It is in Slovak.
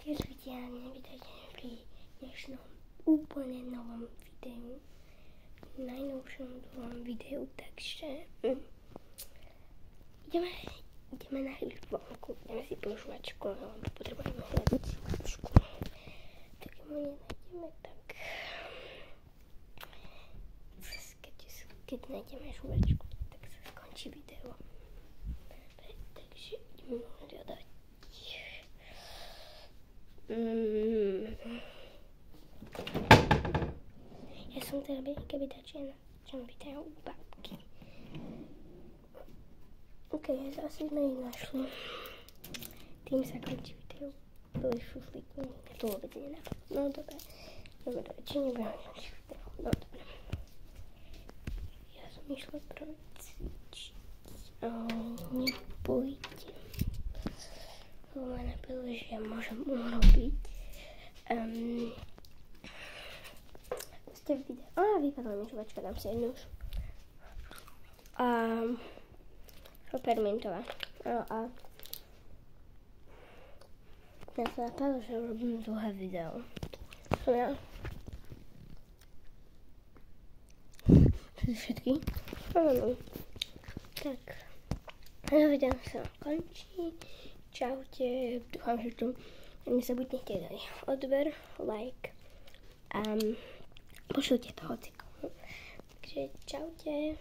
Speciálne vítajte pri dnešnom úplne novom videu, najnovšom novom videu, takže ideme na chvíľu vonku, ideme si po žuvačku, lebo potrebujeme hľadať žuvačku. Tak mu nenájdeme, tak keď nájdeme žuvačku, tak sa skončí video. Takže ideme hľadať. Ja som teda vydačená, čo mi vítajú u babky. Ok, zase sme ich našli. Tým sa končí video. Boli šuflíky, ja to vôbec nenápadlo. No dobre, či nebudem končiť video. No dobre. Ja som išla prvé cvičiť. Nebojte. Lebo ma napadlo, že ja môžem urobiť vypadla mi žuvačka, dám si jednu už. Permintová. A ja sa napadlo, že robím dlhé video. Ja. Všetky. Tak. Video sa končí. Čaute, dúfam, že tu nezabudnite dať odber, like a pošlite to hocikomu. Takže čaute.